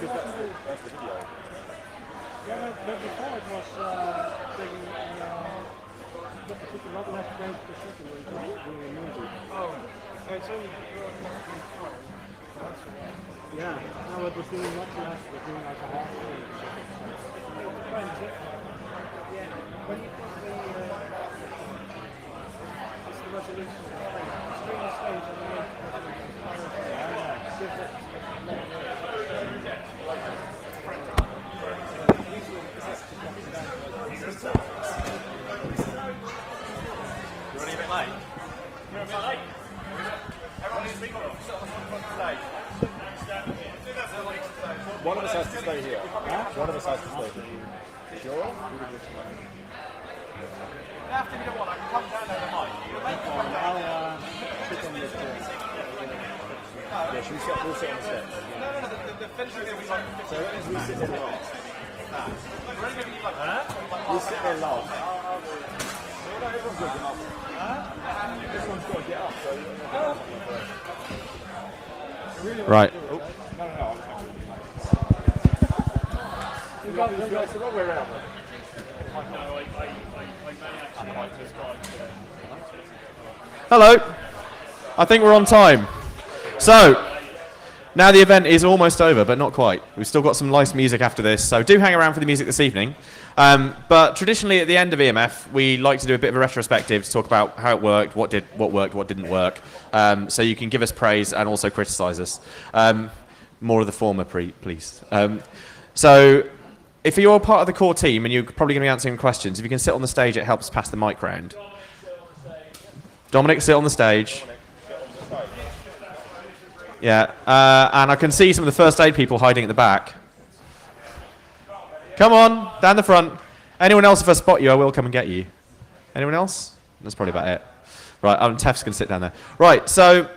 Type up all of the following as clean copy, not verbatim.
that's the video. Yeah, but before it was taking a lot less frames per second when doing a movie. Oh, it's only... Yeah, no, it was doing much less, it was doing like a half frame. Yeah, when you put the resolution of the screen on stage and then gives it You're running a bit late? You're a bit late? Everyone needs to be on stage. One of us has to stay here. Huh? One of us has to stay here. Sure? You have to, you know what, I can come down there the mic. I'll sit on this chair. Yeah, should we sit, we'll sit on the steps. No, the finishing will be like... So that means we sit there last. We sit there last. No, everyone's got to get up. This one's got to get up, so... Right. Oh. No. It's the wrong way around. Hello. I think we're on time. So, now the event is almost over, but not quite. We've still got some nice music after this, so do hang around for the music this evening. But traditionally at the end of EMF, we like to do a bit of a retrospective to talk about how it worked, what worked, what didn't work. So you can give us praise and also criticize us. More of the former, please. So if you're part of the core team and you're probably going to be answering questions, if you can sit on the stage, it helps pass the mic round. Dominic, sit on the stage. Yeah, and I can see some of the first aid people hiding at the back. Come on, down the front. Anyone else, if I spot you, I will come and get you. Anyone else? That's probably about it. Right, Tef's going to sit down there. Right, so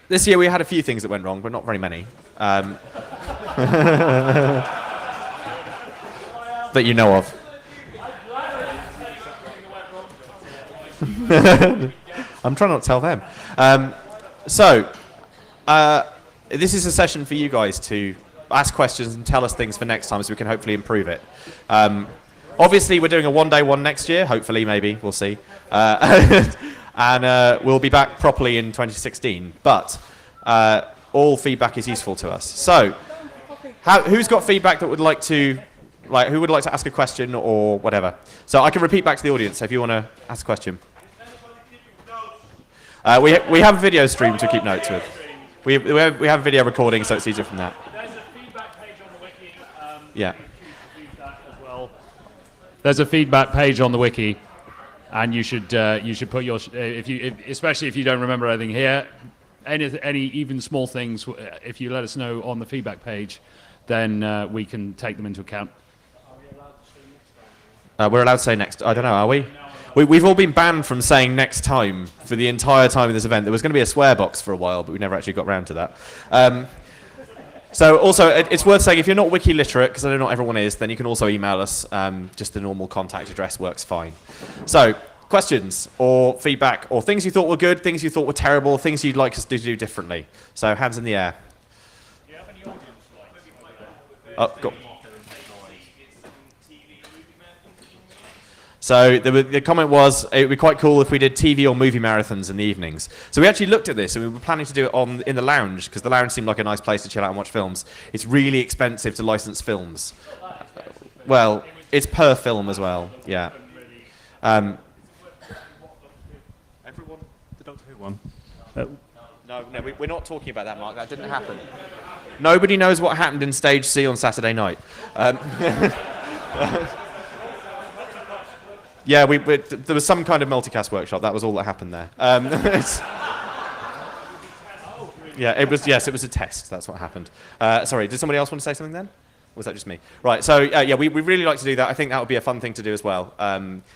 this year we had a few things that went wrong, but not very many. That you know of. I'm trying not to tell them. This is a session for you guys to ask questions and tell us things for next time so we can hopefully improve it. Obviously, we're doing a one-day one next year. Hopefully, maybe. We'll see. And we'll be back properly in 2016. But all feedback is useful to us. So, who's got feedback that would like to, who would like to ask a question or whatever? So I can repeat back to the audience if you want to ask a question. We have a video stream to keep notes with. We have video recording, so it's easier from that. There's a feedback page on the wiki. Yeah. Feedback as well. There's a feedback page on the wiki, and you should put your especially if you don't remember anything here, any even small things. If you let us know on the feedback page, then we can take them into account. We're allowed to say next. I don't know. Are we? We've all been banned from saying next time for the entire time of this event. There was going to be a swear box for a while, but we never actually got round to that. So also, it's worth saying, if you're not wiki literate, because I know not everyone is, then you can also email us. Just the normal contact address works fine. So, questions or feedback or things you thought were good, things you thought were terrible, things you'd like us to do differently. So, hands in the air. Do you have any audience? Oh, go. So the comment was, it would be quite cool if we did TV or movie marathons in the evenings. So we actually looked at this, and we were planning to do it in the lounge, because the lounge seemed like a nice place to chill out and watch films. It's really expensive to license films. Well, it's per film as well, yeah. Everyone, the Doctor Who one. No, we're not talking about that, Mark. That didn't happen. Nobody knows what happened in Stage C on Saturday night. Yeah, there was some kind of multicast workshop. That was all that happened there. Yeah, it was a test. That's what happened. Sorry, did somebody else want to say something then? Or was that just me? Right, so yeah, we really like to do that. I think that would be a fun thing to do as well.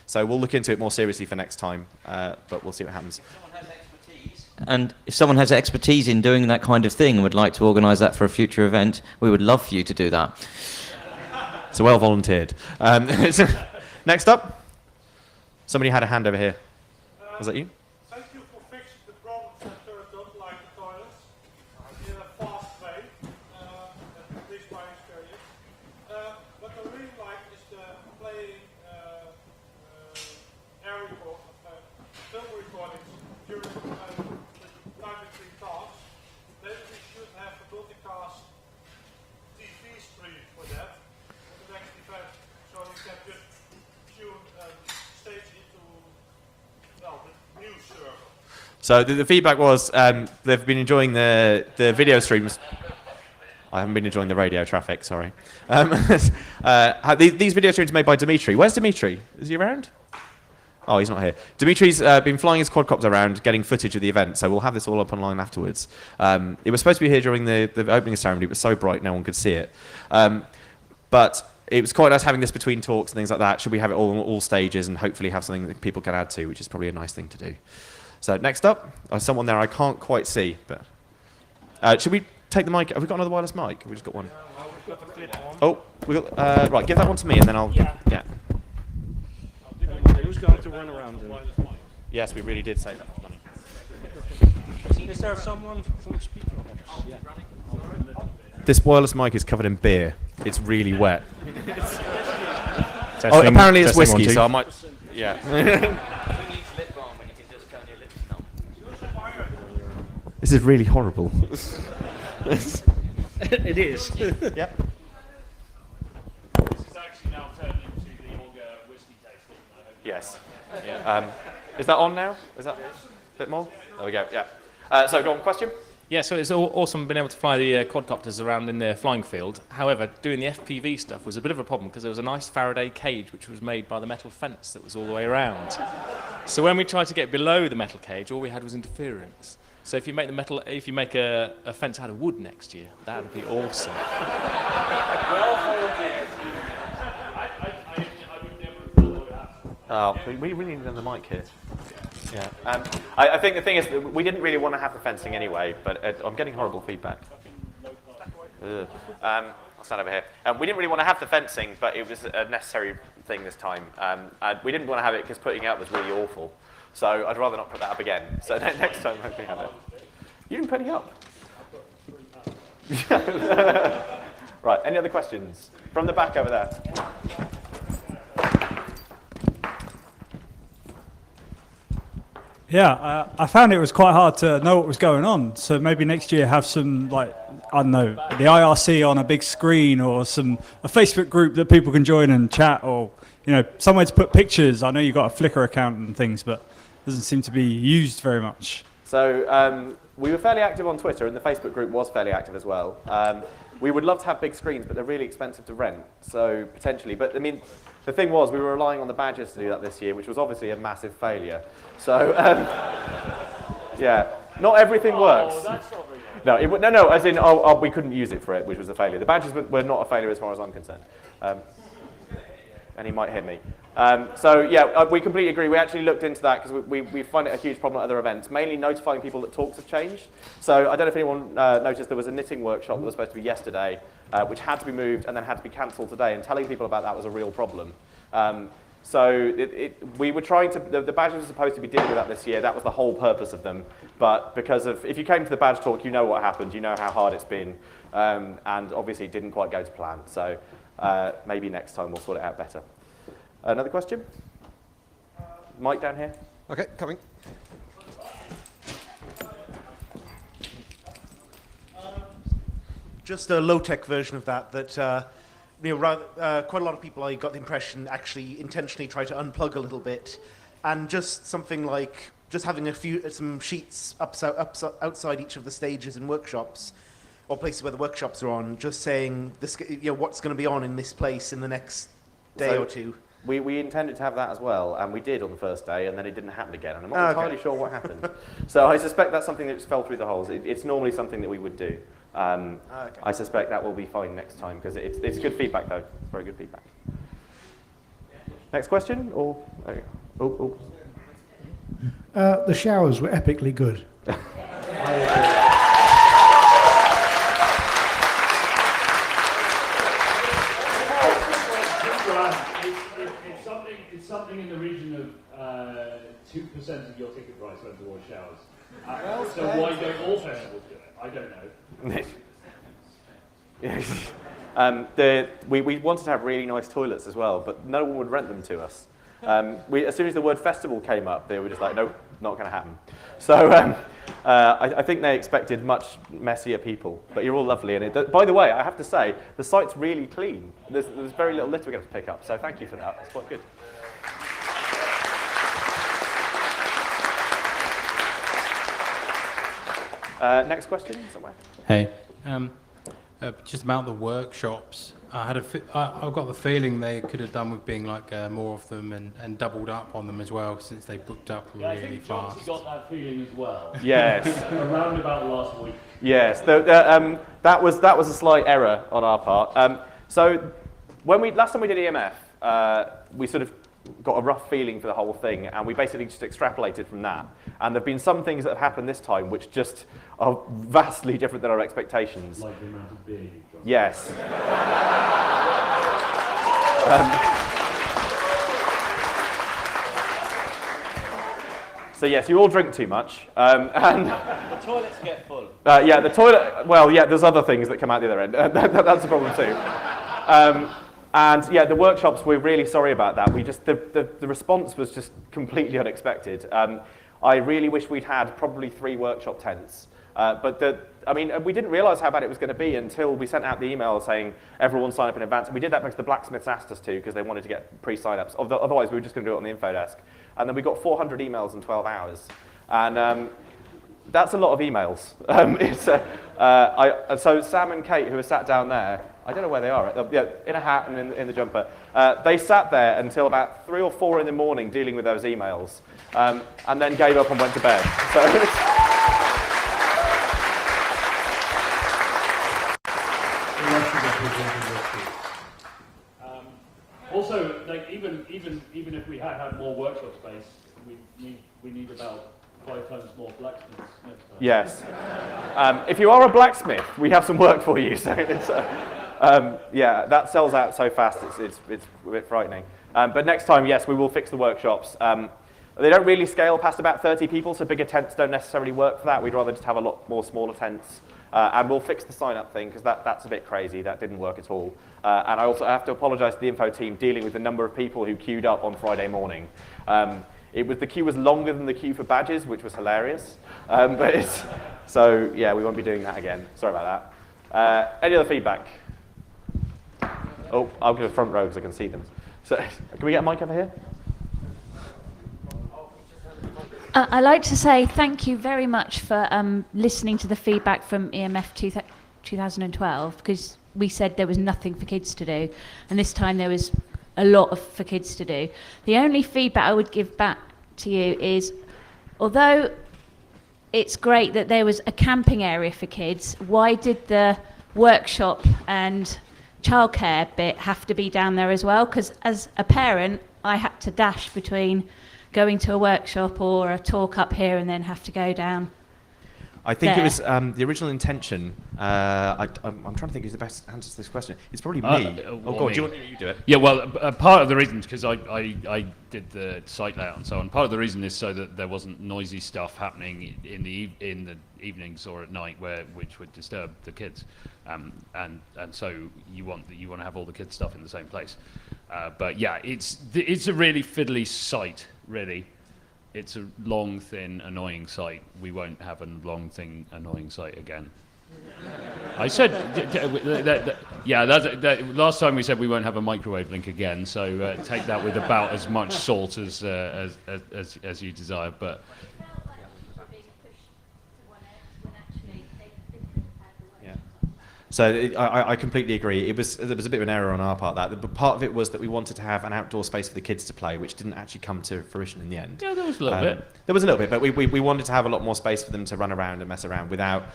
So we'll look into it more seriously for next time, but we'll see what happens. And if someone has expertise in doing that kind of thing and would like to organise that for a future event, we would love for you to do that. So well volunteered. Next up. Somebody had a hand over here. Was that you? Thank you for fixing the problems that turret up, like the toilets, in a fast way. At least my So the feedback was they've been enjoying the video streams. I haven't been enjoying the radio traffic, sorry. These video streams are made by Dimitri. Where's Dimitri? Is he around? Oh, he's not here. Dimitri's been flying his quadcopter around, getting footage of the event, so we'll have this all up online afterwards. It was supposed to be here during the opening ceremony, but it was so bright no one could see it. But it was quite nice having this between talks and things like that. Should we have it all stages and hopefully have something that people can add to, which is probably a nice thing to do. So next up, someone there I can't quite see, but should we take the mic? Have we got another wireless mic? Have we just got one? Oh, we got, right, give that one to me and then I'll... Yeah. Who's going to run around? Yes, we really did say that. Is there someone from speaker? Yeah. This wireless mic is covered in beer. It's really wet. Testing, apparently it's testing, whiskey, 1, 2. so I might... Yeah. This is really horrible. It is. Yep. This is actually now turned into the Olga whiskey tasting. Yes. Yeah. Is that on now? Is that a bit more? There we go. Yeah. So go on, question? Yeah, so it's awesome being able to fly the quadcopters around in the flying field. However, doing the FPV stuff was a bit of a problem because there was a nice Faraday cage which was made by the metal fence that was all the way around. So when we tried to get below the metal cage, all we had was interference. So if you make a fence out of wood next year, that would be awesome. Oh, we really need the mic here. Yeah. I think the thing is, that we didn't really want to have the fencing anyway, but I'm getting horrible feedback. I'll stand over here. We didn't really want to have the fencing, but it was a necessary thing this time. We didn't want to have it because putting it up was really awful. So I'd rather not put that up again. So next time, hopefully have it. You didn't put it up. Right, any other questions? From the back over there. Yeah, I found it was quite hard to know what was going on. So maybe next year have some, like, I don't know, the IRC on a big screen or a Facebook group that people can join and chat, or, you know, somewhere to put pictures. I know you've got a Flickr account and things, but it doesn't seem to be used very much. So we were fairly active on Twitter, and the Facebook group was fairly active as well. We would love to have big screens, but they're really expensive to rent, so potentially. But I mean, the thing was, we were relying on the badges to do that this year, which was obviously a massive failure. So, yeah, not everything works. No, as in, we couldn't use it for it, which was a failure. The badges were not a failure as far as I'm concerned. And he might hit me. So yeah, we completely agree. We actually looked into that because we find it a huge problem at other events, mainly notifying people that talks have changed. So I don't know if anyone noticed there was a knitting workshop that was supposed to be yesterday, which had to be moved and then had to be cancelled today, and telling people about that was a real problem. So we were trying to, the badges were supposed to be dealing with that this year. That was the whole purpose of them. But because of, if you came to the badge talk, you know what happened, you know how hard it's been, and obviously it didn't quite go to plan. So maybe next time we'll sort it out better. Another question? Mike down here. Okay, coming. Just a low-tech version of that. You know, quite a lot of people, I got the impression, actually intentionally try to unplug a little bit, and just something like just having some sheets outside each of the stages and workshops, or places where the workshops are on, just saying this, you know, what's going to be on in this place in the next day or two. We intended to have that as well, and we did on the first day, and then it didn't happen again, and I'm not entirely sure what happened. So I suspect that's something that just fell through the holes. It's normally something that we would do. I suspect that will be fine next time, because it's good feedback, though. It's very good feedback. Next question? Or The showers were epically good. It's something in the region of 2% of your ticket price went towards showers. So why don't all festivals do it? I don't know. We wanted to have really nice toilets as well, but no one would rent them to us. As soon as the word festival came up, they were just like, nope, not going to happen. So I think they expected much messier people, but you're all lovely. And by the way, I have to say, the site's really clean. There's very little litter we're going to pick up, so thank you for that. It's quite good. Next question somewhere. Hey, just about the workshops. I've got the feeling they could have done with being like more of them and doubled up on them as well, since they booked up really fast. I got that feeling as well. Yes. Around about last week. Yes. That was a slight error on our part. So last time we did EMF, we sort of got a rough feeling for the whole thing, and we basically just extrapolated from that. And there have been some things that have happened this time which just are vastly different than our expectations. Like the amount of beer you drunk. Yes. So yes, you all drink too much, and The toilets get full. yeah, the toilet. Well, yeah, there's other things that come out the other end. That's the problem too. And yeah, the workshops, we're really sorry about that. The response was just completely unexpected. I really wish we'd had probably 3 workshop tents. We didn't realise how bad it was going to be until we sent out the email saying everyone sign up in advance. And we did that because the blacksmiths asked us to, because they wanted to get pre-sign-ups. Otherwise, we were just going to do it on the info desk. And then we got 400 emails in 12 hours. And that's a lot of emails. So Sam and Kate, who are sat down there, I don't know where they are, in a hat and in the jumper. They sat there until about 3 or 4 in the morning dealing with those emails, and then gave up and went to bed. So Also, like even if we had more workshop space, we need about 5 times more blacksmiths next time. yes, if you are a blacksmith, we have some work for you. So it's, yeah, that sells out so fast. It's a bit frightening. But next time, yes, we will fix the workshops. They don't really scale past about 30 people, so bigger tents don't necessarily work for that. We'd rather just have a lot more smaller tents. And we'll fix the sign-up thing, because that's a bit crazy. That didn't work at all. And I also have to apologise to the info team dealing with the number of people who queued up on Friday morning. The queue was longer than the queue for badges, which was hilarious. So yeah, we won't be doing that again. Sorry about that. Any other feedback? Oh, I'll go to the front row because I can see them. So can we get a mic over here? I'd like to say thank you very much for listening to the feedback from EMF 2012, because we said there was nothing for kids to do, and this time there was a lot for kids to do. The only feedback I would give back to you is, although it's great that there was a camping area for kids, why did the workshop and childcare bit have to be down there as well? Because as a parent, I had to dash between going to a workshop or a talk up here and then have to go down. I think there. it was the original intention. I'm trying to think who's the best answer to this question. It's probably me. Go on, you do it. Yeah, well, part of the reason, because I did the site layout and so on, part of the reason is so that there wasn't noisy stuff happening in the evenings or at night which would disturb the kids. And so you want to have all the kids' stuff in the same place. But yeah, it's a really fiddly site, really. It's a long, thin, annoying site. We won't have a long, thin, annoying site again. I said, last time we said we won't have a microwave link again, so take that with about as much salt as you desire. But So I completely agree. There was a bit of an error on our part. But part of it was that we wanted to have an outdoor space for the kids to play, which didn't actually come to fruition in the end. Yeah, there was a little bit. There was a little bit, but we wanted to have a lot more space for them to run around and mess around without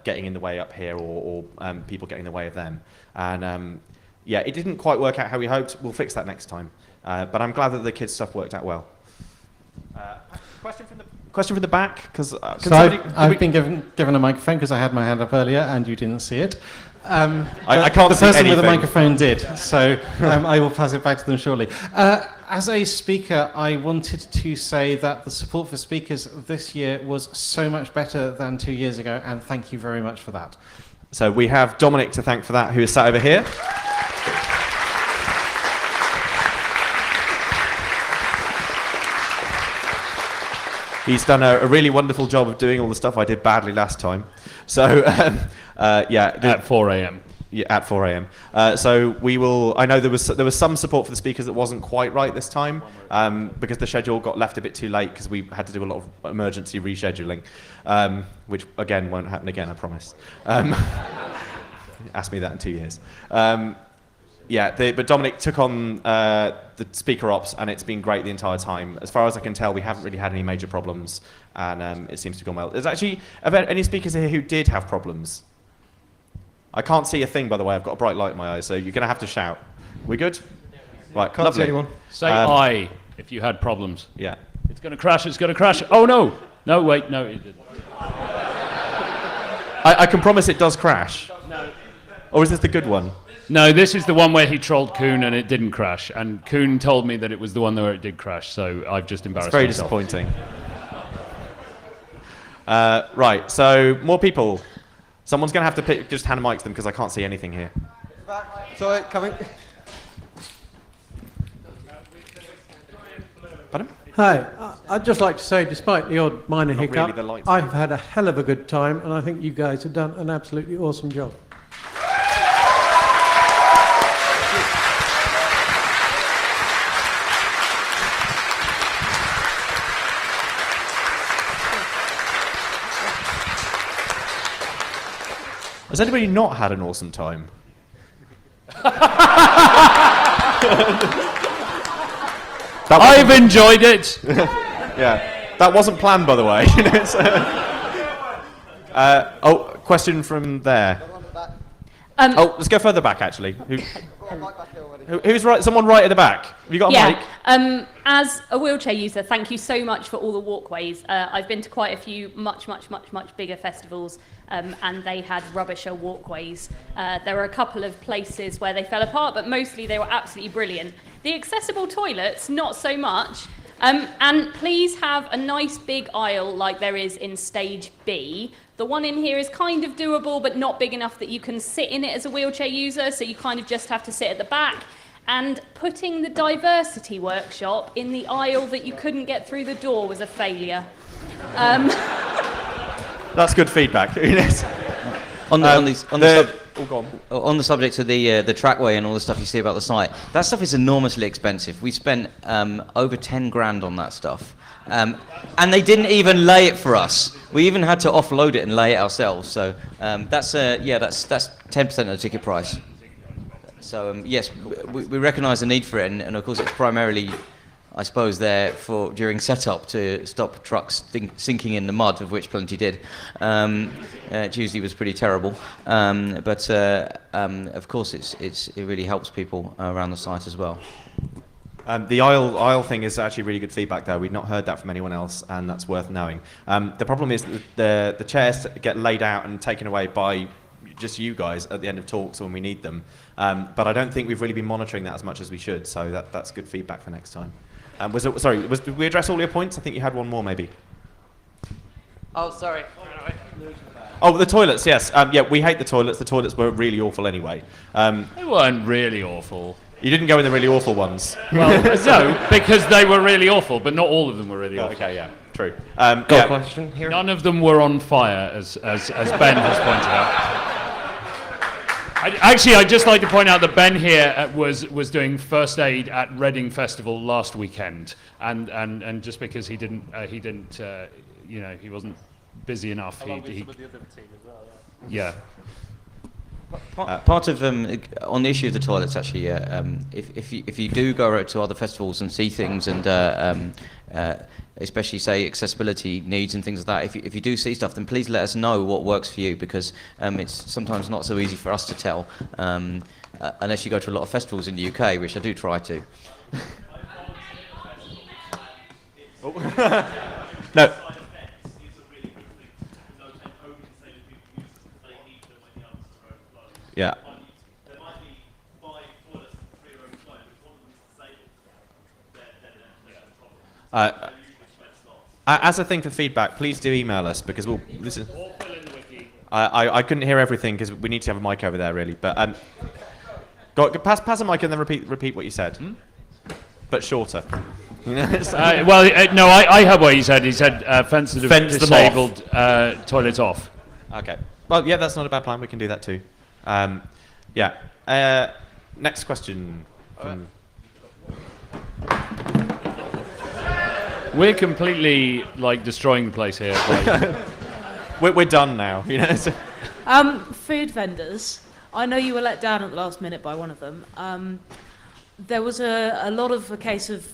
getting in the way up here or people getting in the way of them. And yeah, it didn't quite work out how we hoped. We'll fix that next time. But I'm glad that the kids' stuff worked out well. Question from the back, because I've been given a microphone because I had my hand up earlier and you didn't see it. I can't see anything. The person with the microphone did, so I will pass it back to them shortly. As a speaker, I wanted to say that the support for speakers this year was so much better than 2 years ago, and thank you very much for that. So we have Dominic to thank for that, who is sat over here. He's done a really wonderful job of doing all the stuff I did badly last time. So, yeah. At 4 a.m. Yeah, at 4 a.m. So we will. I know there was some support for the speakers that wasn't quite right this time because the schedule got left a bit too late because we had to do a lot of emergency rescheduling, which again won't happen again. I promise. Ask me that in 2 years. But Dominic took on the speaker ops, and it's been great the entire time. As far as I can tell, we haven't really had any major problems, and it seems to have gone well. There's actually any speakers here who did have problems. I can't see a thing, by the way. I've got a bright light in my eyes, so you're going to have to shout. We good? Right, Can't lovely. see anyone. Say I if you had problems. Yeah. It's going to crash, it's going to crash. Oh, no. No, wait, no, it didn't. I can promise it does crash. No. Or is this the good one? No, this is the one where he trolled Kuhn and it didn't crash. And Kuhn told me that it was the one where it did crash, so I've just embarrassed myself. It's very disappointing. Right, so more people. Someone's going to have to just hand a mic to them because I can't see anything here. Sorry, coming. Pardon? Hi, I'd just like to say, despite the odd minor Not hiccup, really, the lights. I've had a hell of a good time, and I think you guys have done an absolutely awesome job. Has anybody not had an awesome time? I've enjoyed it. Yeah, that wasn't planned, by the way. Question from there. Let's go further back, actually. Who's right? Someone right at the back. Have you got a mic? As a wheelchair user, thank you so much for all the walkways. I've been to quite a few much bigger festivals, and they had rubbisher walkways. There were a couple of places where they fell apart, but mostly they were absolutely brilliant. The accessible toilets, not so much. And please have a nice big aisle like there is in stage B. The one in here is kind of doable, but not big enough that you can sit in it as a wheelchair user, so you kind of just have to sit at the back. And putting the diversity workshop in the aisle that you couldn't get through the door was a failure. That's good feedback. On the subject of the trackway and all the stuff you see about the site, that stuff is enormously expensive. We spent over 10 grand on that stuff, and they didn't even lay it for us. We even had to offload it and lay it ourselves. So that's 10% of the ticket price. So yes, we recognise the need for it, and of course it's primarily, I suppose, there for during setup to stop trucks sinking in the mud, of which plenty did. Tuesday was pretty terrible, but of course it really helps people around the site as well. The aisle thing is actually really good feedback there. We've not heard that from anyone else, and that's worth knowing. The problem is that the chairs get laid out and taken away by just you guys at the end of talks when we need them. But I don't think we've really been monitoring that as much as we should, so that's good feedback for next time. Did we address all your points? I think you had one more, maybe. Oh, sorry. Oh, the toilets, yes. We hate the toilets. The toilets were really awful anyway. They weren't really awful. You didn't go in the really awful ones. Well, no, because they were really awful, but not all of them were really awful. Okay, yeah, true. Got a question here? None of them were on fire, as Ben has pointed out. I'd just like to point out that Ben here was doing first aid at Reading Festival last weekend, and just because he wasn't busy enough, yeah. Part of on the issue of the toilets, actually, if you do go to other festivals and see things, and especially say accessibility needs and things like that, if you do see stuff, then please let us know what works for you, because it's sometimes not so easy for us to tell, unless you go to a lot of festivals in the UK, which I do try to. No. Yeah. As a thing for feedback, please do email us, because we'll listen. I couldn't hear everything because we need to have a mic over there, really. But pass a mic and then repeat what you said, but shorter. I heard what he said. He said fence disabled, toilet off. Okay. Well, yeah, that's not a bad plan. We can do that too. Yeah. Next question. We're completely destroying the place here. We're done now. You know. So. Food vendors. I know you were let down at the last minute by one of them. There was a lot of a case of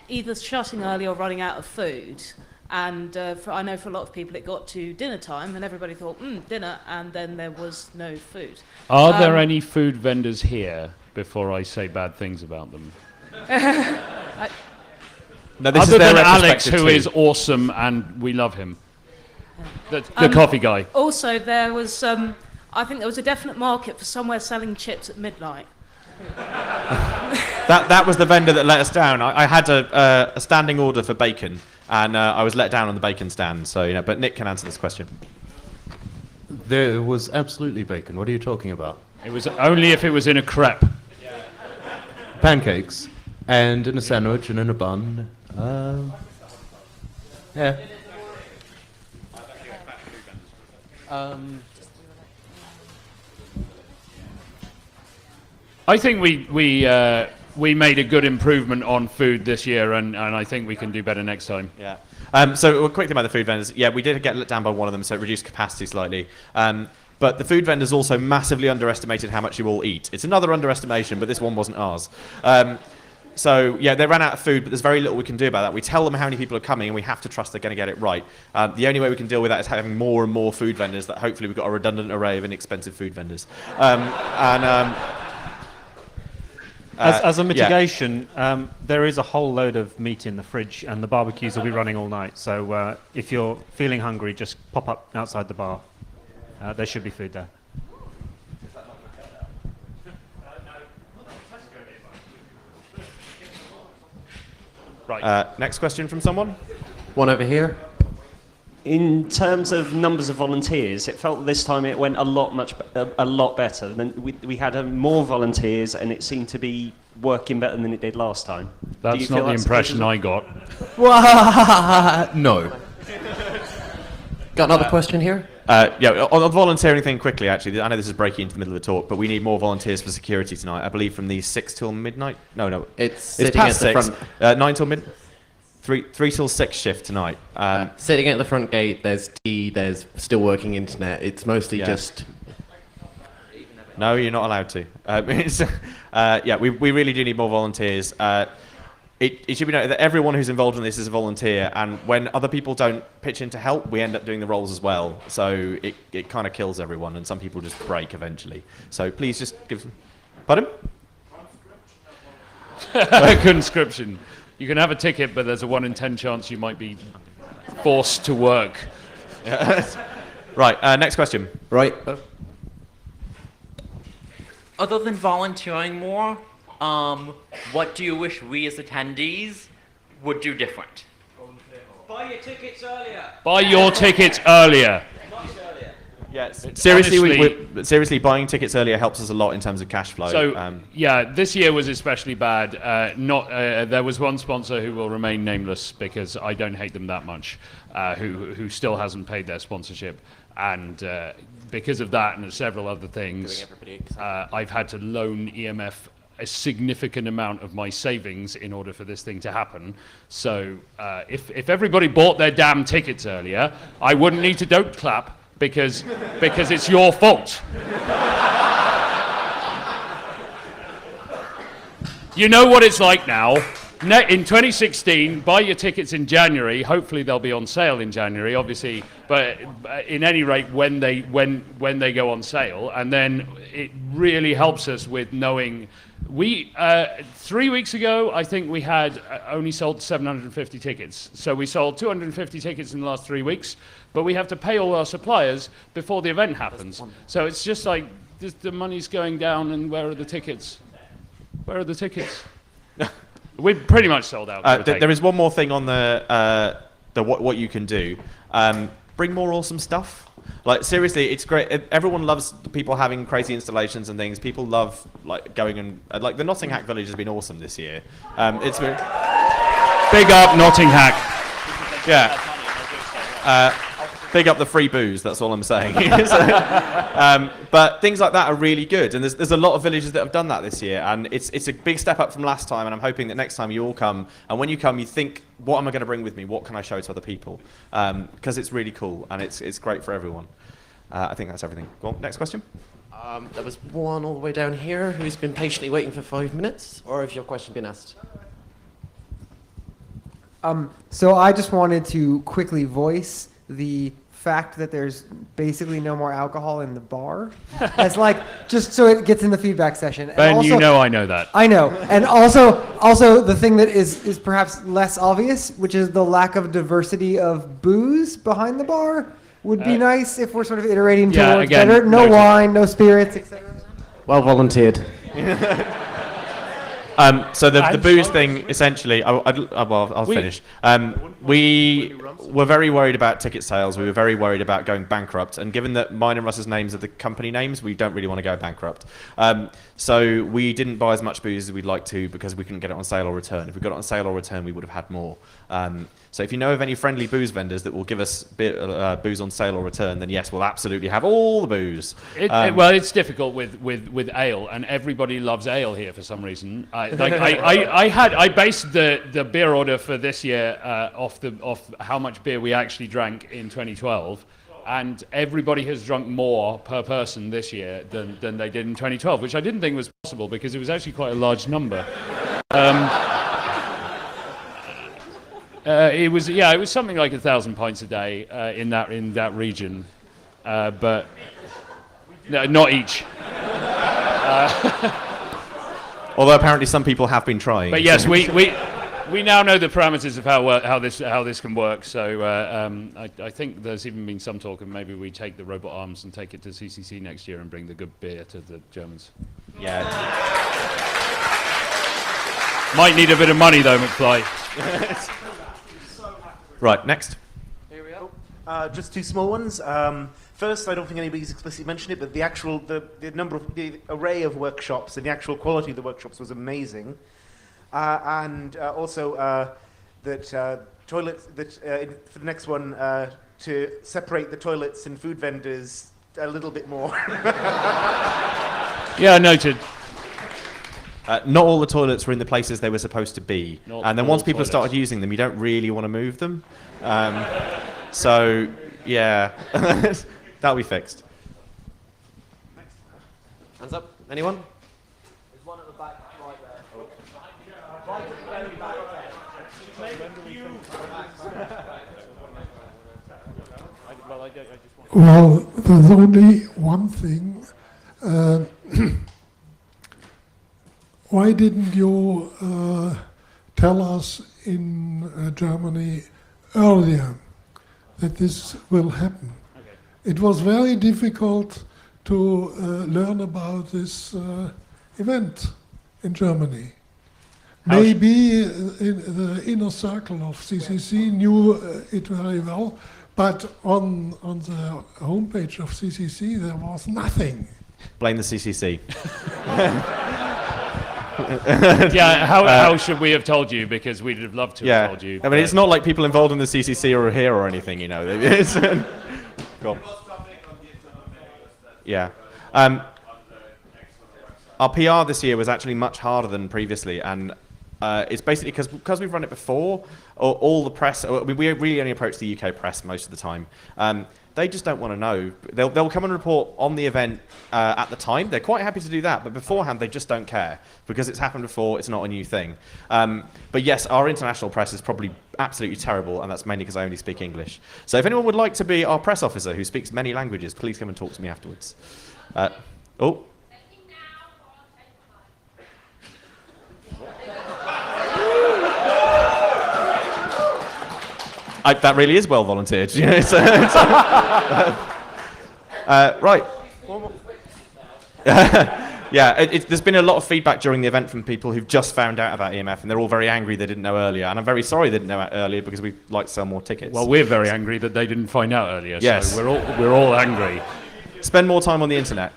either shutting early or running out of food. And I know for a lot of people it got to dinner time and everybody thought, dinner, and then there was no food. Are there any food vendors here before I say bad things about them? No, this Other is their than Alex, retrospective who too. is awesome and we love him. The coffee guy. Also, there was, I think there was a definite market for somewhere selling chips at midnight. That was the vendor that let us down. I had a standing order for bacon, and I was let down on the bacon stand. So but Nick can answer this question. There was absolutely bacon. What are you talking about? It was only if it was in a crepe. Pancakes, and in a sandwich, and in a bun. Yeah. I think we made a good improvement on food this year, and I think we can do better next time. Yeah. So a quick thing about the food vendors. Yeah, we did get let down by one of them, so it reduced capacity slightly. But the food vendors also massively underestimated how much you all eat. It's another underestimation, but this one wasn't ours. So yeah, they ran out of food, but there's very little we can do about that. We tell them how many people are coming, and we have to trust they're going to get it right. The only way we can deal with that is having more and more food vendors. That hopefully we've got a redundant array of inexpensive food vendors. As a mitigation, there is a whole load of meat in the fridge, and the barbecues will be running all night. So if you're feeling hungry, just pop up outside the bar. There should be food there. Right. Next question from someone? One over here. In terms of numbers of volunteers, it felt this time it went a lot better. We had more volunteers, and it seemed to be working better than it did last time. That's not the impression I got. No. Got another question here? Yeah, on the volunteering thing quickly, actually. I know this is breaking into the middle of the talk, but we need more volunteers for security tonight. I believe from the 6 till midnight? No. It's past sitting at 6. the front. 9 till midnight? 3 till 6 shift tonight. Sitting at the front gate, there's tea, there's still working internet. It's mostly just... No, you're not allowed to. Yeah, we really do need more volunteers. It should be noted that everyone who's involved in this is a volunteer, and when other people don't pitch in to help, we end up doing the roles as well. So it kind of kills everyone, and some people just break eventually. So please just give them... Pardon? Conscription. You can have a ticket, but there's a 1 in 10 chance you might be forced to work. Right, next question. Right. Other than volunteering more, what do you wish we as attendees would do different? Buy your tickets earlier. Buy your tickets earlier. Yes. Seriously, buying tickets earlier helps us a lot in terms of cash flow. So, yeah, this year was especially bad. There was one sponsor who will remain nameless because I don't hate them that much, who still hasn't paid their sponsorship. And because of that and several other things, I've had to loan EMF a significant amount of my savings in order for this thing to happen. So if everybody bought their damn tickets earlier, I wouldn't need to don't clap because it's your fault. You know what it's like now. In 2016, buy your tickets in January. Hopefully they'll be on sale in January, obviously. But in any rate, when they go on sale, and then it really helps us with knowing. 3 weeks ago, I think we had only sold 750 tickets. So we sold 250 tickets in the last 3 weeks, but we have to pay all our suppliers before the event happens. So it's just like the money's going down, and where are the tickets? Where are the tickets? We're pretty much sold out. There is one more thing on the what you can do. Bring more awesome stuff. Like seriously, it's great. Everyone loves people having crazy installations and things. People love like going and like the Notting Hack Village has been awesome this year. It's been big up Notting Hack. Yeah. Pick up the free booze, that's all I'm saying. But things like that are really good, and there's a lot of villages that have done that this year, and it's a big step up from last time, and I'm hoping that next time you all come, and when you come you think, what am I going to bring with me, what can I show to other people, because it's really cool, and it's great for everyone. I think that's everything. Go on, next question. There was one all the way down here who's been patiently waiting for 5 minutes, or have your question been asked? So I just wanted to quickly voice the fact that there's basically no more alcohol in the bar. As like, just so it gets in the feedback session. And Ben, also, you know I know that. I know. And also the thing that is perhaps less obvious, which is the lack of diversity of booze behind the bar, would be nice if we're sort of iterating towards better. No wine, no spirits, etc. Well volunteered. So the booze thing, essentially, I'll finish. We were very worried about ticket sales. We were very worried about going bankrupt. And given that mine and Russ's names are the company names, we don't really want to go bankrupt. So we didn't buy as much booze as we'd like to because we couldn't get it on sale or return. If we got it on sale or return, we would have had more. So if you know of any friendly booze vendors that will give us booze on sale or return, then yes, we'll absolutely have all the booze. Well, it's difficult with ale, and everybody loves ale here for some reason. I based the beer order for this year off how much beer we actually drank in 2012, and everybody has drunk more per person this year than they did in 2012, which I didn't think was possible because it was actually quite a large number. It was something like 1,000 pints a day in that region, but no, not each. Although apparently some people have been trying. But yes, we now know the parameters of how this can work. So I think there's even been some talk of maybe we take the robot arms and take it to CCC next year and bring the good beer to the Germans. Yeah. Might need a bit of money though, McFly. Right, next. Here we are. Just two small ones. First, I don't think anybody's explicitly mentioned it, but the array of workshops and the actual quality of the workshops was amazing. And also that toilets, for the next one, to separate the toilets and food vendors a little bit more. Yeah, noted. Not all the toilets were in the places they were supposed to be. Not and then once people started using them, you don't really want to move them. So, yeah, that'll be fixed. Hands up. Anyone? There's one at the back right there. Well, there's only one thing. Why didn't you tell us in Germany earlier that this will happen? Okay. It was very difficult to learn about this event in Germany. Maybe the inner circle of CCC knew it very well, but on the homepage of CCC there was nothing. Blame the CCC. Yeah, how should we have told you? Because we'd have loved to have told you. I mean, it's not like people involved in the CCC are here or anything, you know. It's, go on. Yeah. Our PR this year was actually much harder than previously, and it's basically because we've run it before, all the press, we really only approach the UK press most of the time. They just don't want to know. They'll come and report on the event at the time. They're quite happy to do that, but beforehand they just don't care because it's happened before. It's not a new thing. But yes, our international press is probably absolutely terrible, and that's mainly because I only speak English. So if anyone would like to be our press officer who speaks many languages, please come and talk to me afterwards. Oh. That really is well volunteered. You know, right. Yeah, there's been a lot of feedback during the event from people who've just found out about EMF, and they're all very angry they didn't know earlier. And I'm very sorry they didn't know earlier because we'd like to sell more tickets. Well, we're very angry that they didn't find out earlier. Yes. So we're all angry. Spend more time on the internet.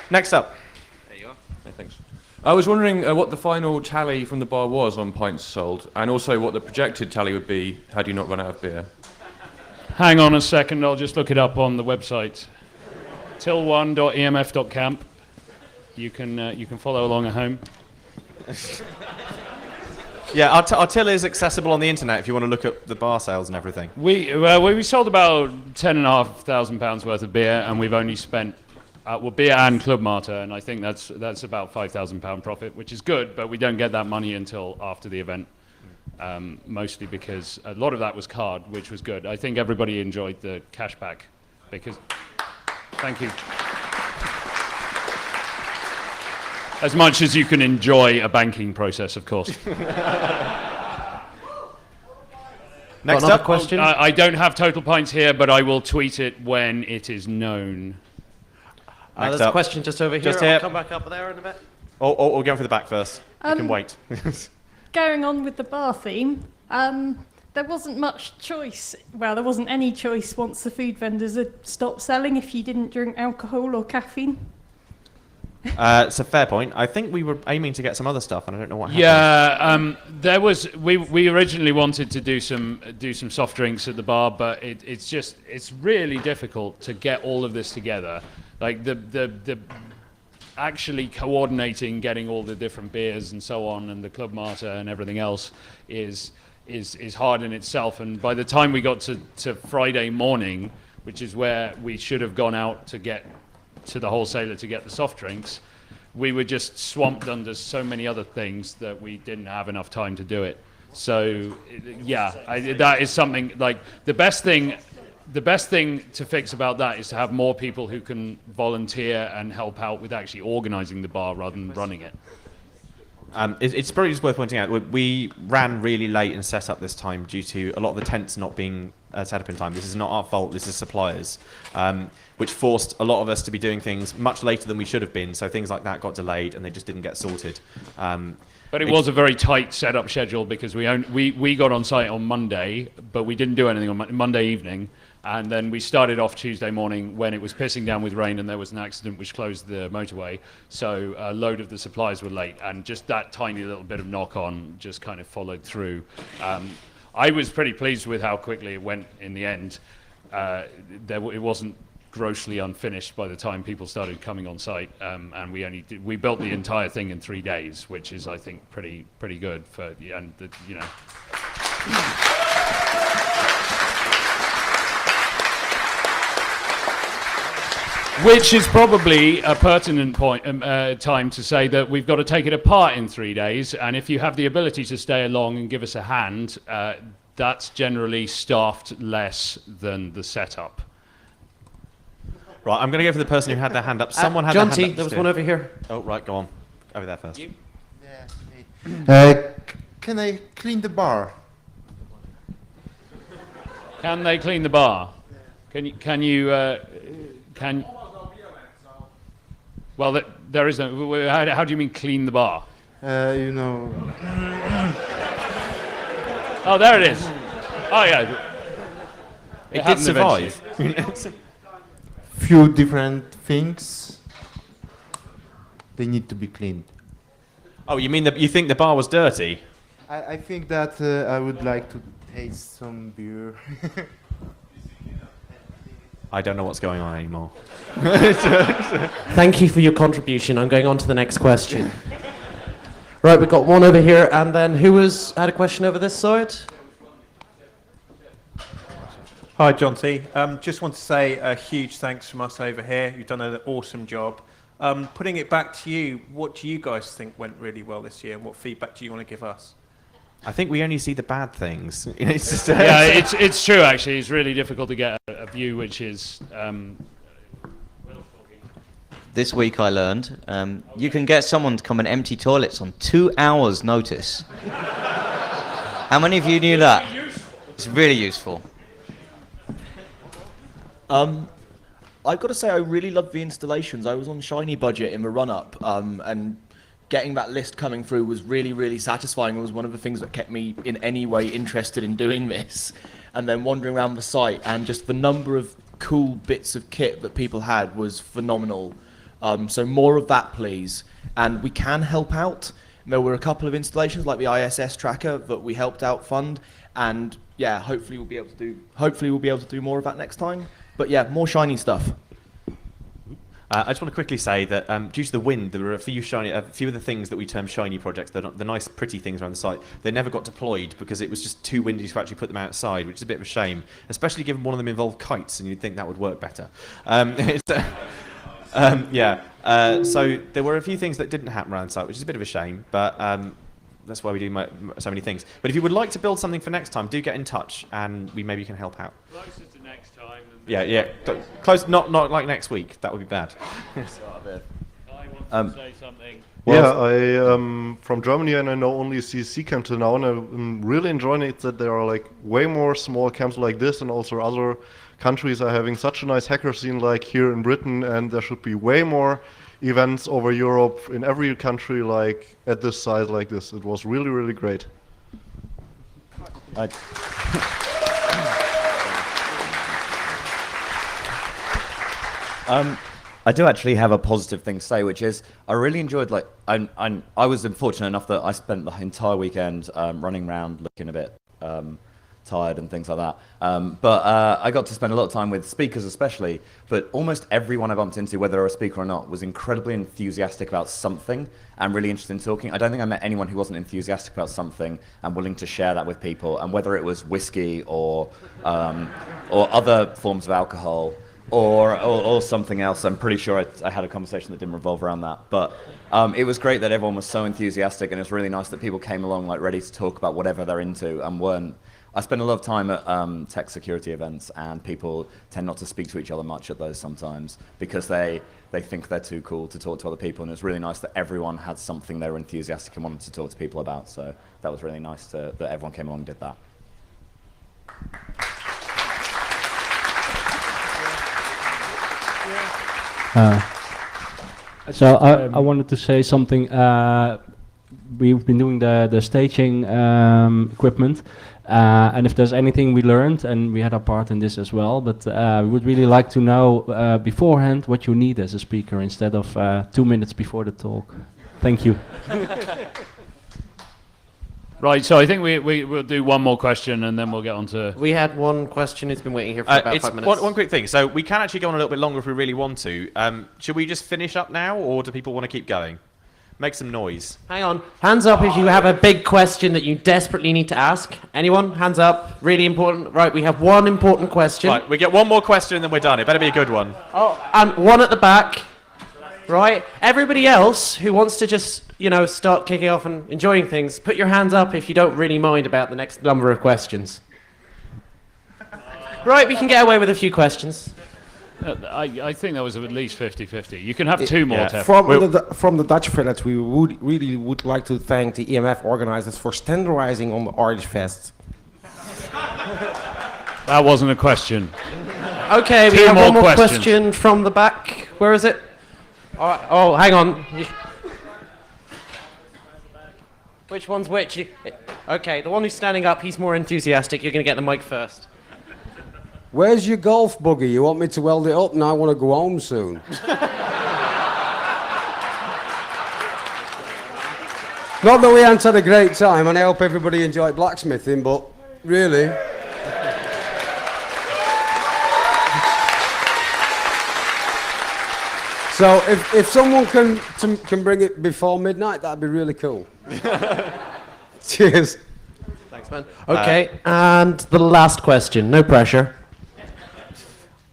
Next up. There you are. Hey, thanks. I was wondering what the final tally from the bar was on pints sold, and also what the projected tally would be had you not run out of beer. Hang on a second, I'll just look it up on the website. till1.emf.camp. You can follow along at home. Yeah, our till is accessible on the internet if you want to look at the bar sales and everything. We sold about £10,500 worth of beer, and we've only spent beer and Club Marta, and I think that's about £5,000 profit, which is good, but we don't get that money until after the event, mostly because a lot of that was card, which was good. I think everybody enjoyed the cashback because. Thank you. As much as you can enjoy a banking process, of course. Next up, question. I don't have total pints here, but I will tweet it when it is known. There's a question just over here. Just here. I'll come back up there in a bit. Oh, we're going for the back first. You can wait. Going on with the bar theme, there wasn't much choice. Well, there wasn't any choice once the food vendors had stopped selling if you didn't drink alcohol or caffeine. It's a fair point. I think we were aiming to get some other stuff, and I don't know what happened. Yeah, there was. We originally wanted to do some soft drinks at the bar, but it's really difficult to get all of this together. Like the actually coordinating, getting all the different beers and so on, and the Club Marta and everything else is hard in itself. And by the time we got to Friday morning, which is where we should have gone out to get to the wholesaler to get the soft drinks, we were just swamped under so many other things that we didn't have enough time to do it. So yeah, that is something like the best thing to fix about that is to have more people who can volunteer and help out with actually organizing the bar rather than running it. It's probably just worth pointing out, we ran really late and set up this time due to a lot of the tents not being set up in time. This is not our fault, this is suppliers, which forced a lot of us to be doing things much later than we should have been, so things like that got delayed and they just didn't get sorted. But it was a very tight setup schedule because we got on site on Monday, but we didn't do anything on Monday evening. And then we started off Tuesday morning when it was pissing down with rain and there was an accident which closed the motorway. So a load of the supplies were late, and just that tiny little bit of knock-on just kind of followed through. I was pretty pleased with how quickly it went in the end. It wasn't grossly unfinished by the time people started coming on site, and we built the entire thing in 3 days, which is, I think, pretty good for Which is probably a pertinent time to say that we've got to take it apart in 3 days, and if you have the ability to stay along and give us a hand, that's generally staffed less than the setup. Right, I'm going to go for the person who had their hand up. Someone had John their T, hand up. there was one over here. Oh, right, go on. Over there first. Can I clean the bar? Can they clean the bar? Well, there is no. How do you mean clean the bar? You know. Oh, there it is. Oh, yeah. It did survive. Few different things. They need to be cleaned. Oh, you mean you think the bar was dirty? I think that I would like to taste some beer. I don't know what's going on anymore. Thank you for your contribution. I'm going on to the next question. Right, we've got one over here, and then who had a question over this side? Hi, John T. Just want to say a huge thanks from us over here. You've done an awesome job. Putting it back to you, what do you guys think went really well this year, and what feedback do you want to give us? I think we only see the bad things. It's just, it's true, actually. It's really difficult to get a view which is... This week I learned you can get someone to come and empty toilets on 2 hours' notice. How many of you knew that? It's really useful. I've got to say I really loved the installations. I was on Shiny budget in the run-up, and getting that list coming through was really, really satisfying. It was one of the things that kept me in any way interested in doing this. And then wandering around the site, and just the number of cool bits of kit that people had was phenomenal. So more of that, please. and we can help out. There were a couple of installations like the ISS tracker that we helped out fund, and yeah, hopefully we'll be able to do more of that next time. But yeah, more shiny stuff. I just want to quickly say that due to the wind, there were a few of the things that we term shiny projects, the nice, pretty things around the site, they never got deployed because it was just too windy to actually put them outside, which is a bit of a shame, especially given one of them involved kites, and you'd think that would work better. So there were a few things that didn't happen around the site, which is a bit of a shame, but that's why we do so many things. But if you would like to build something for next time, do get in touch, and we maybe can help out. Closer to next time. Yeah. Close, not like next week. That would be bad. I want to say something. Yeah, I from Germany, and I know only CC camp till now, and I'm really enjoying it that there are like way more small camps like this, and also other countries are having such a nice hacker scene like here in Britain, and there should be way more events over Europe in every country like at this size like this. It was really, really great. I do actually have a positive thing to say, which is I really enjoyed, like, I was fortunate enough that I spent the entire weekend running around looking a bit tired and things like that. But I got to spend a lot of time with speakers especially, but almost everyone I bumped into, whether they were a speaker or not, was incredibly enthusiastic about something and really interested in talking. I don't think I met anyone who wasn't enthusiastic about something and willing to share that with people, and whether it was whiskey or other forms of alcohol, or something else. I'm pretty sure I had a conversation that didn't revolve around that. But it was great that everyone was so enthusiastic, and it was really nice that people came along like ready to talk about whatever they're into and weren't. I spend a lot of time at tech security events, and people tend not to speak to each other much at those sometimes because they think they're too cool to talk to other people, and it's really nice that everyone had something they were enthusiastic and wanted to talk to people about. So that was really nice that everyone came along and did that. So I wanted to say something. We've been doing the staging equipment, and if there's anything we learned, and we had our part in this as well, but we would really like to know beforehand what you need as a speaker instead of 2 minutes before the talk. Thank you. Right, so I think we'll do one more question and then we'll get on to... We had one question, it's been waiting here for about 5 minutes. One quick thing, so we can actually go on a little bit longer if we really want to. Should we just finish up now, or do people want to keep going? Make some noise. Hang on, hands up if you have a big question that you desperately need to ask. Anyone? Hands up, really important. Right, we have one important question. Right, we get one more question and then we're done. It better be a good one. Oh, and one at the back. Right, everybody else who wants to just, start kicking off and enjoying things, put your hands up if you don't really mind about the next number of questions. Right, we can get away with a few questions. I think that was at least 50-50. You can have two more. Yeah. From the Dutch village, we really would like to thank the EMF organizers for standardizing on the Orange Fest. That wasn't a question. Okay, we have one more question from the back. Where is it? Oh, hang on. Which one's which? Okay, the one who's standing up, he's more enthusiastic. You're going to get the mic first. Where's your golf buggy? You want me to weld it up and I want to go home soon. Not that we haven't had a great time, and I hope everybody enjoyed blacksmithing, but really... So if someone can bring it before midnight, that'd be really cool. Cheers. Thanks, man. Okay, and the last question. No pressure.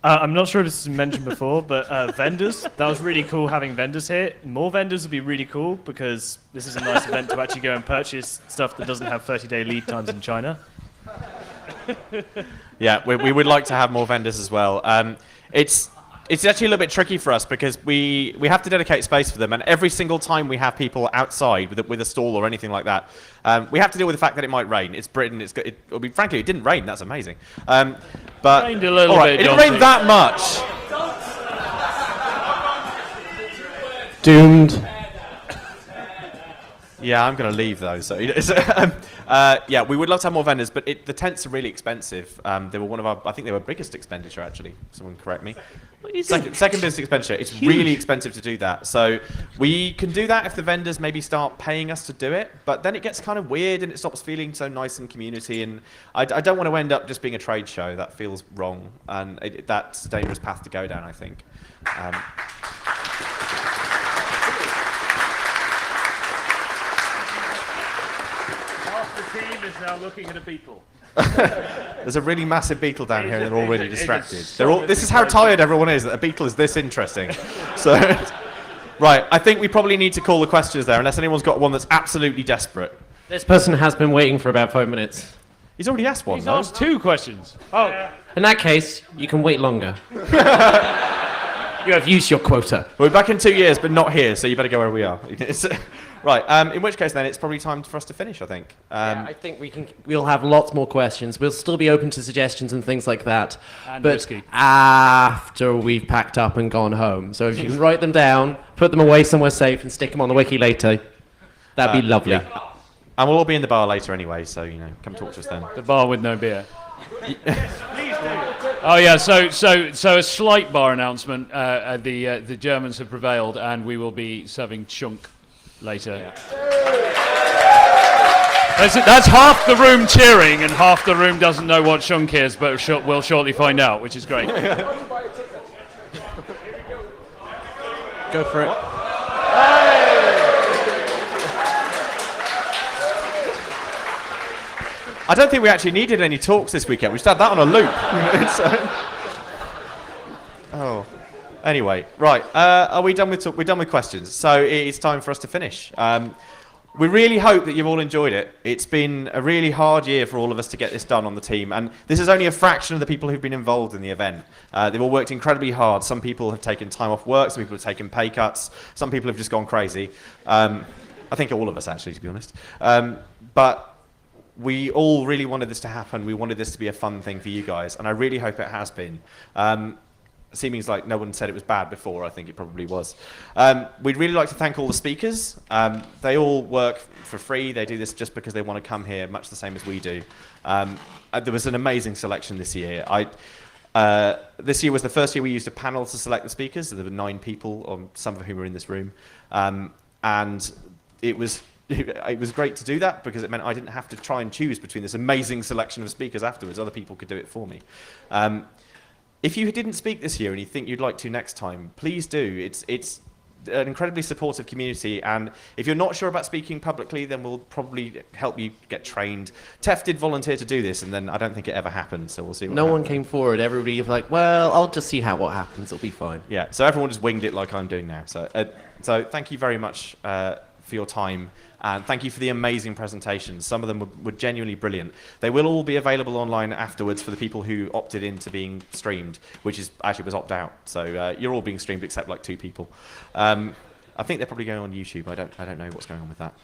I'm not sure if this has been mentioned before, but vendors. That was really cool having vendors here. More vendors would be really cool because this is a nice event to actually go and purchase stuff that doesn't have 30-day lead times in China. Yeah, we would like to have more vendors as well. It's actually a little bit tricky for us because we have to dedicate space for them, and every single time we have people outside with a stall or anything like that, we have to deal with the fact that it might rain. It's Britain. Frankly, it didn't rain. That's amazing. But it rained a little bit. It didn't rain that much. Doomed. Yeah, I'm going to leave though. So, yeah, we would love to have more vendors, but the tents are really expensive. They were one of our, I think they were biggest expenditure actually. Someone correct me. Second biggest expenditure. It's really expensive to do that. So we can do that if the vendors maybe start paying us to do it, but then it gets kind of weird and it stops feeling so nice in community. And I don't want to end up just being a trade show. That feels wrong, and that's a dangerous path to go down, I think. Half the team is now looking at a beetle. There's a really massive beetle down here, and they're already distracted. This is how tired everyone is, that a beetle is this interesting. So, right, I think we probably need to call the questions there, unless anyone's got one that's absolutely desperate. This person has been waiting for about 5 minutes. He's already asked one. He's asked 2 questions. Oh, in that case, you can wait longer. You have used your quota. We're back in 2 years, but not here, so you better go where we are. Right, in which case then, it's probably time for us to finish, I think. Yeah, I think we'll have lots more questions. We'll still be open to suggestions and things like that. And but whiskey. after we've packed up and gone home. So if you can write them down, put them away somewhere safe and stick them on the wiki later, that'd be lovely. Yeah. And we'll all be in the bar later anyway, so, come talk to us then. The bar with no beer. Oh yeah, so a slight bar announcement. The Germans have prevailed, and we will be serving chunk later. Yeah. That's half the room cheering, and half the room doesn't know what chunk is, but we'll shortly find out, which is great. Go for it. I don't think we actually needed any talks this weekend. We just had that on a loop. Oh. Anyway, right. Are we done with we're done with questions? So it's time for us to finish. We really hope that you've all enjoyed it. It's been a really hard year for all of us to get this done on the team, and this is only a fraction of the people who've been involved in the event. They've all worked incredibly hard. Some people have taken time off work, some people have taken pay cuts, some people have just gone crazy. I think all of us, actually, to be honest. But we all really wanted this to happen. We wanted this to be a fun thing for you guys, and I really hope it has been. Seeming like no one said it was bad before, I think it probably was. We'd really like to thank all the speakers. They all work for free. They do this just because they want to come here, much the same as we do. There was an amazing selection this year. This year was the first year we used a panel to select the speakers. There were 9 people, some of whom were in this room. And it was great to do that because it meant I didn't have to try and choose between this amazing selection of speakers afterwards. Other people could do it for me. If you didn't speak this year and you think you'd like to next time, please do. It's an incredibly supportive community, and if you're not sure about speaking publicly, then we'll probably help you get trained. Tef did volunteer to do this, and then I don't think it ever happened, so we'll see what No happens. one came forward. Everybody was like, well, I'll just see what happens. It'll be fine. Yeah, so everyone just winged it like I'm doing now. So thank you very much for your time. And thank you for the amazing presentations. Some of them were genuinely brilliant. They will all be available online afterwards for the people who opted into being streamed, which actually was opt-out. So you're all being streamed except like 2 people. I think they're probably going on YouTube. I don't know what's going on with that.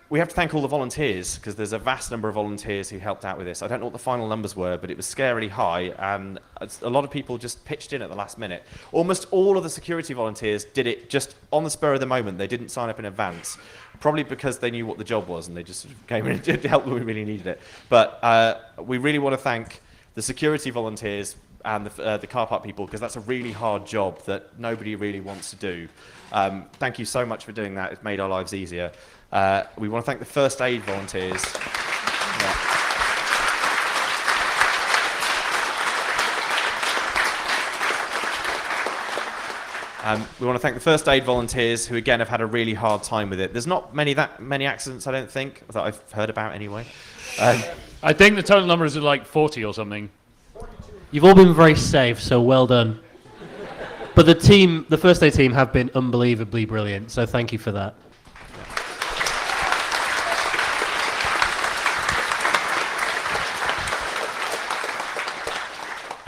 We have to thank all the volunteers, because there's a vast number of volunteers who helped out with this. I don't know what the final numbers were, but it was scarily high, and a lot of people just pitched in at the last minute. Almost all of the security volunteers did it just on the spur of the moment. They didn't sign up in advance, probably because they knew what the job was, and they just came in and did help when we really needed it. But we really want to thank the security volunteers and the car park people, because that's a really hard job that nobody really wants to do. Thank you so much for doing that. It's made our lives easier. We want to thank the first aid volunteers. We want to thank the first aid volunteers who, again, have had a really hard time with it. There's not many accidents, I don't think, that I've heard about anyway. I think the total number is like 40 or something. You've all been very safe, so well done. But the first aid team have been unbelievably brilliant, so thank you for that.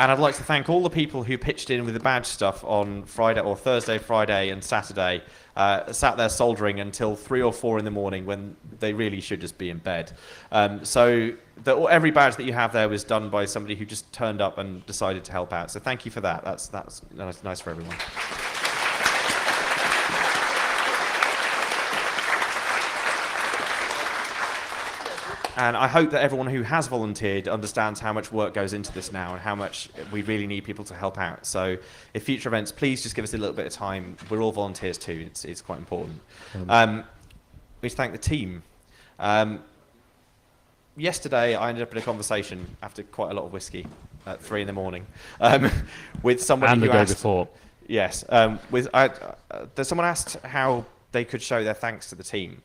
And I'd like to thank all the people who pitched in with the badge stuff on Friday or Thursday, Friday and Saturday, sat there soldering until 3 or 4 in the morning when they really should just be in bed. So every badge that you have there was done by somebody who just turned up and decided to help out. So thank you for that. That's nice for everyone. And I hope that everyone who has volunteered understands how much work goes into this now and how much we really need people to help out. So if future events, please just give us a little bit of time. We're all volunteers too. It's quite important. We thank the team. Yesterday, I ended up in a conversation after quite a lot of whiskey at 3 a.m. With somebody and who the day asked, before. Yes. Someone asked how they could show their thanks to the team.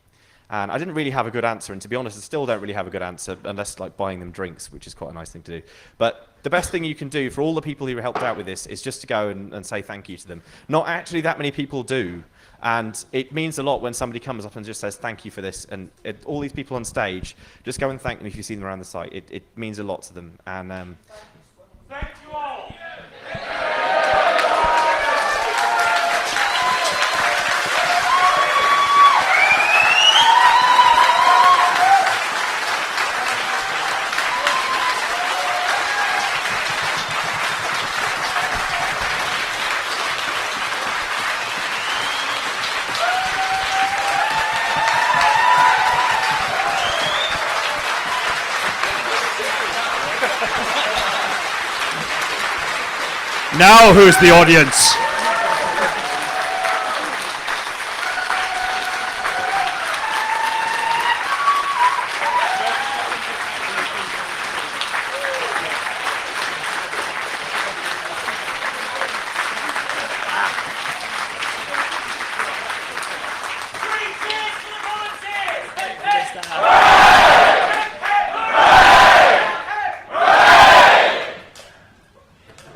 And I didn't really have a good answer, and to be honest, I still don't really have a good answer, unless like buying them drinks, which is quite a nice thing to do. But the best thing you can do for all the people who helped out with this is just to go and say thank you to them. Not actually that many people do, and it means a lot when somebody comes up and just says thank you for this, and all these people on stage, just go and thank them if you see them around the site. It means a lot to them. And thank you all. Now who's the audience?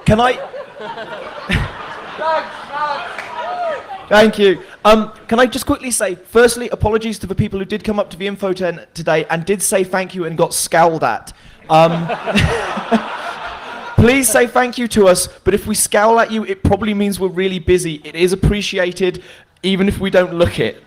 Can I? Thank you. Can I just quickly say, firstly, apologies to the people who did come up to the info tent today and did say thank you and got scowled at. Please say thank you to us, but if we scowl at you, it probably means we're really busy. It is appreciated, even if we don't look it.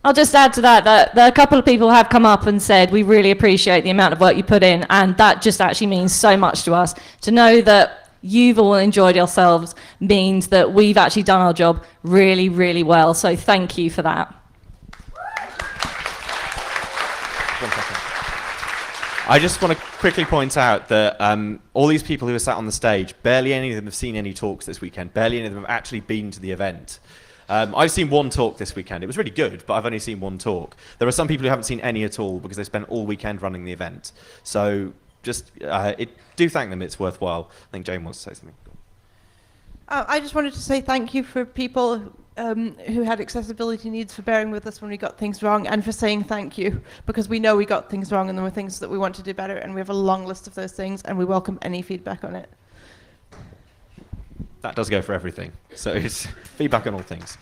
I'll just add to that a couple of people have come up and said we really appreciate the amount of work you put in, and that just actually means so much to us. To know that you've all enjoyed yourselves means that we've actually done our job really, really well. So thank you for that. I just want to quickly point out that all these people who are sat on the stage, barely any of them have seen any talks this weekend. Barely any of them have actually been to the event. I've seen one talk this weekend. It was really good, but I've only seen one talk. There are some people who haven't seen any at all because they spent all weekend running the event. So just do thank them. It's worthwhile. I think Jane wants to say something. I just wanted to say thank you for people who had accessibility needs for bearing with us when we got things wrong, and for saying thank you, because we know we got things wrong and there were things that we want to do better, and we have a long list of those things, and we welcome any feedback on it. That does go for everything. So it's feedback on all things.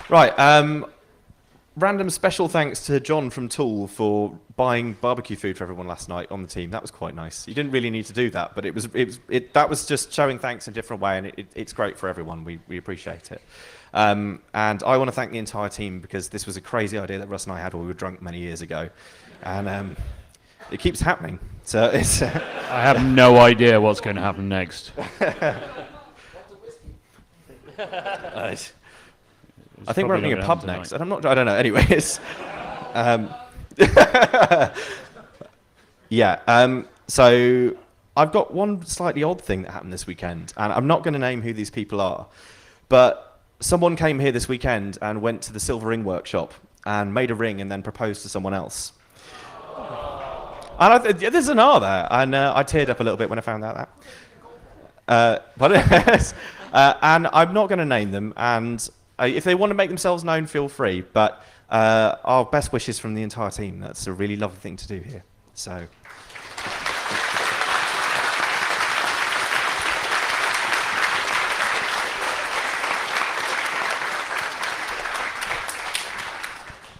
Right. Random special thanks to John from Tool for buying barbecue food for everyone last night on the team. That was quite nice. You didn't really need to do that, but that was just showing thanks in a different way, and it's great for everyone. We appreciate it. And I want to thank the entire team, because this was a crazy idea that Russ and I had when we were drunk many years ago. And it keeps happening. So it's. I have no idea what's going to happen next. I think we're opening a pub next, and I don't know. Anyways, yeah. So I've got one slightly odd thing that happened this weekend, and I'm not going to name who these people are, but someone came here this weekend and went to the silver ring workshop and made a ring and then proposed to someone else. And there's an R there, and I teared up a little bit when I found out that. And I'm not going to name them, and if they want to make themselves known, feel free. But our best wishes from the entire team. That's a really lovely thing to do here. So.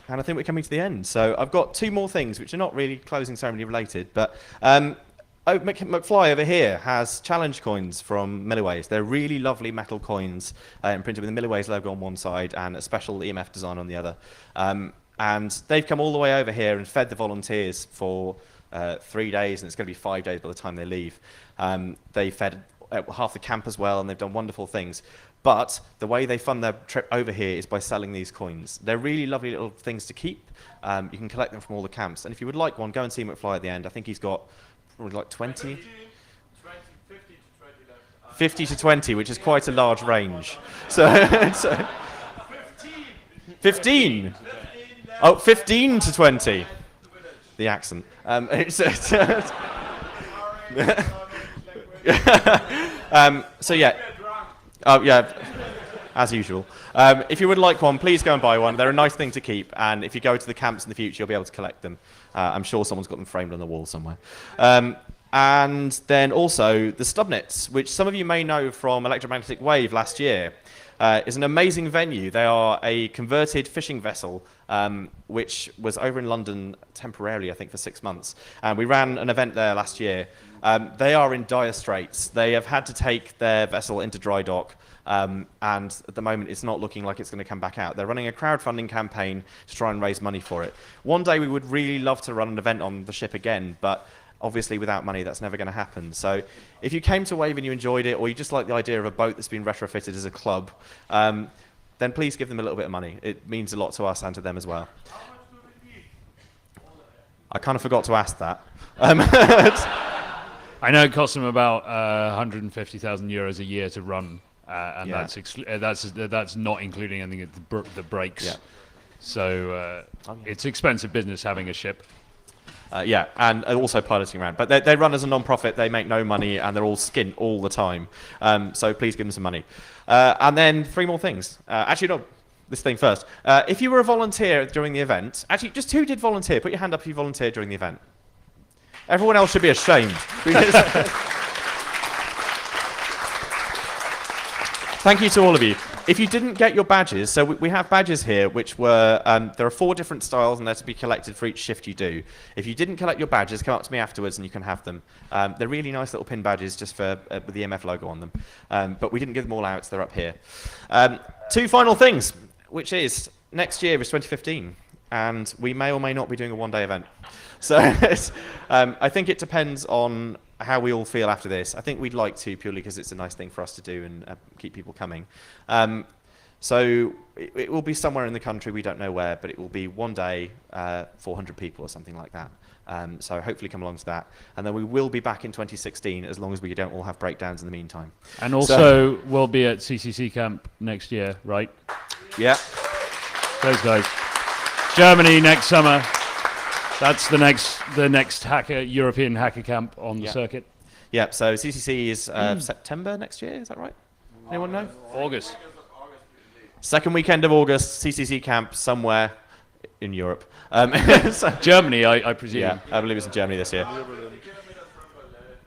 And I think we're coming to the end. So I've got two more things, which are not really closing ceremony related. But McFly over here has challenge coins from Milliways. They're really lovely metal coins imprinted with the Milliways logo on one side and a special EMF design on the other. And they've come all the way over here and fed the volunteers for 3 days, and it's going to be 5 days by the time they leave. They fed half the camp as well, and they've done wonderful things. But the way they fund their trip over here is by selling these coins. They're really lovely little things to keep. You can collect them from all the camps. And if you would like one, go and see McFly at the end. I think he's got probably like 20. 50 to 20, which is quite a large range. So, 15. Oh, 15 to 20. The accent. So yeah. Oh yeah. As usual. If you would like one, please go and buy one. They're a nice thing to keep, and if you go to the camps in the future, you'll be able to collect them. I'm sure someone's got them framed on the wall somewhere. And then also the Stubnits, which some of you may know from Electromagnetic Wave last year, is an amazing venue. They are a converted fishing vessel, which was over in London temporarily, I think, for 6 months. And we ran an event there last year. They are in dire straits. They have had to take their vessel into dry dock, and at the moment it's not looking like it's going to come back out. They're running a crowdfunding campaign to try and raise money for it. One day we would really love to run an event on the ship again, but obviously without money that's never going to happen. So if you came to Wave and you enjoyed it, or you just like the idea of a boat that's been retrofitted as a club, then please give them a little bit of money. It means a lot to us and to them as well. I kind of forgot to ask that. I know it costs them about 150,000 euros a year to run, and Yeah. that's not including anything that breaks. Yeah. So it's expensive business having a ship. Yeah, and also piloting around. But they run as a non-profit, they make no money, and they're all skint all the time. So please give them some money. And then 3 more things. Actually, no, this thing first. If you were a volunteer during the event, actually, just who did volunteer? Put your hand up if you volunteered during the event. Everyone else should be ashamed. Thank you to all of you. If you didn't get your badges, so we have badges here, which were, there are 4 different styles, and they're to be collected for each shift you do. If you didn't collect your badges, come up to me afterwards and you can have them. They're really nice little pin badges just for with the EMF logo on them. But we didn't give them all out, so they're up here. 2 final things, which is next year is 2015, and we may or may not be doing a one-day event. So I think it depends on how we all feel after this. I think we'd like to, purely because it's a nice thing for us to do and keep people coming. So it will be somewhere in the country, we don't know where, but it will be one day, 400 people or something like that. So hopefully come along to that. And then we will be back in 2016, as long as we don't all have breakdowns in the meantime. And also, we'll be at CCC camp next year, right? Yeah. Those guys. Germany next summer. That's the next European hacker camp on the circuit. Yeah, so CCC is September next year, is that right? Anyone know? August. Second weekend of August, CCC camp somewhere in Europe. Germany, I presume. Yeah, I believe it's in Germany this year.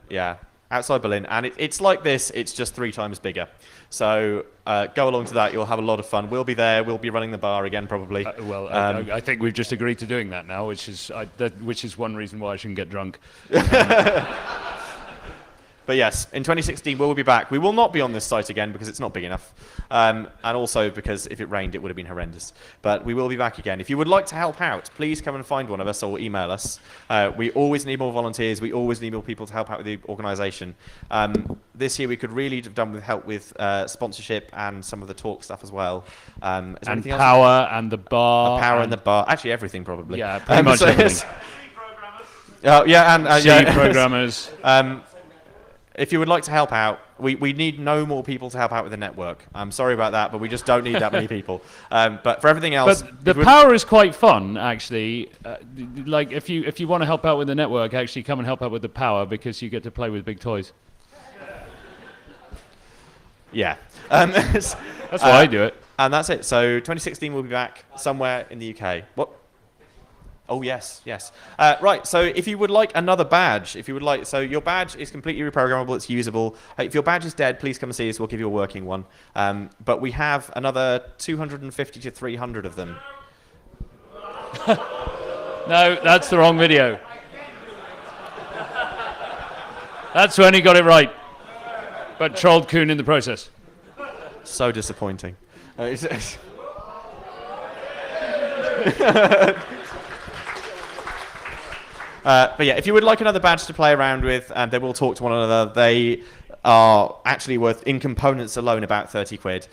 Yeah, outside Berlin. And it's like this, it's just 3 times bigger. So go along to that, you'll have a lot of fun. We'll be there, we'll be running the bar again probably. I think we've just agreed to doing that now, which is one reason why I shouldn't get drunk. But yes, in 2016 we'll be back. We will not be on this site again because it's not big enough. And also because if it rained it would have been horrendous. But we will be back again. If you would like to help out, please come and find one of us or email us. We always need more volunteers. We always need more people to help out with the organisation. This year we could really have done with help with sponsorship and some of the talk stuff as well. And power and the bar. Power and the bar. Actually everything probably. Yeah, pretty much everything. And programmers. If you would like to help out, we need no more people to help out with the network. I'm sorry about that, but we just don't need that many people. But for everything else... But the power is quite fun, actually. Like, if you want to help out with the network, actually come and help out with the power, because you get to play with big toys. Yeah. That's why I do it. And that's it. So 2016 we'll be back somewhere in the UK. What? Oh, yes. Right, so if you would like another badge, so your badge is completely reprogrammable, it's usable. If your badge is dead, please come and see us, we'll give you a working one. But we have another 250 to 300 of them. No, that's the wrong video. That's when he got it right, but trolled Kuhn in the process. So disappointing. But yeah, if you would like another badge to play around with, they will talk to one another. are actually worth, in components alone, about 30 quid.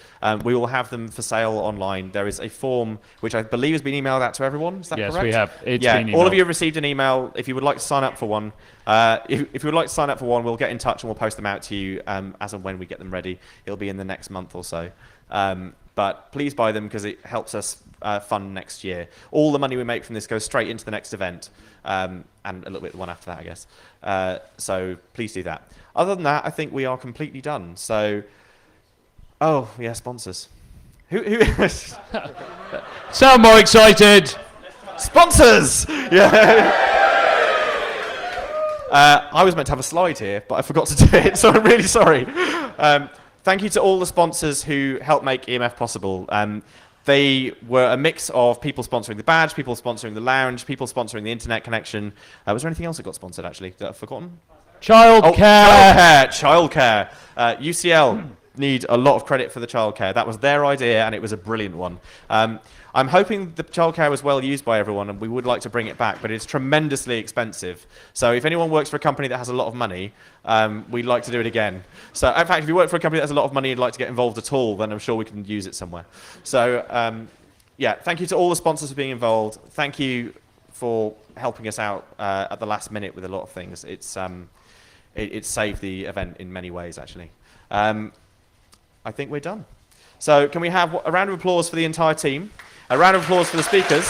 We will have them for sale online. There is a form which I believe has been emailed out to everyone. Is that correct? Yes, we have. It's yeah, been all of emailed. you have received an email. If you would like to sign up for one, if you would like to sign up for one, we'll get in touch and we'll post them out to you as and when we get them ready. It'll be in the next month or so. But please buy them because it helps us fund next year. All the money we make from this goes straight into the next event, and a little bit the one after that, I guess. So please do that. Other than that, I think we are completely done. So, oh yeah, sponsors. Who? Sound more excited. Sponsors. Yeah. I was meant to have a slide here, but I forgot to do it, so I'm really sorry. Thank you to all the sponsors who helped make EMF possible. They were a mix of people sponsoring the badge, people sponsoring the lounge, people sponsoring the internet connection. Was there anything else that got sponsored, actually, that I've forgotten? Childcare. Childcare. UCL need a lot of credit for the childcare. That was their idea, and it was a brilliant one. I'm hoping the childcare was well used by everyone, and we would like to bring it back, but it's tremendously expensive. So if anyone works for a company that has a lot of money, we'd like to do it again. So in fact, if you work for a company that has a lot of money and you'd like to get involved at all, then I'm sure we can use it somewhere. So yeah, thank you to all the sponsors for being involved. Thank you for helping us out at the last minute with a lot of things. It's saved the event in many ways, actually. I think we're done. So can we have a round of applause for the entire team? A round of applause for the speakers.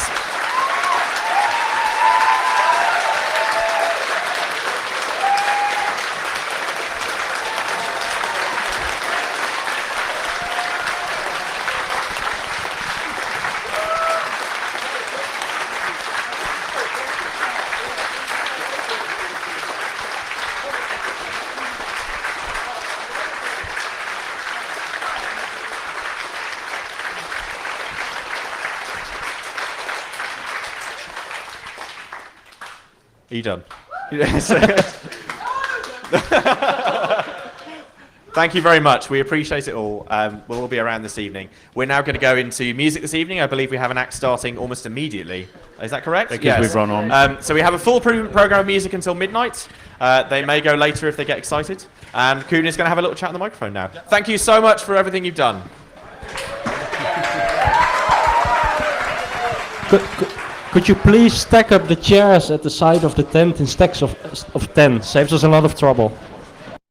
Are you done? Thank you very much. We appreciate it all. We'll all be around this evening. We're now going to go into music this evening. I believe we have an act starting almost immediately. Is that correct? Because yes. we've run on. So we have a full program of music until midnight. They may go later if they get excited. And Kuhn is going to have a little chat on the microphone now. Thank you so much for everything you've done. Could you please stack up the chairs at the side of the tent in stacks of 10? Saves us a lot of trouble.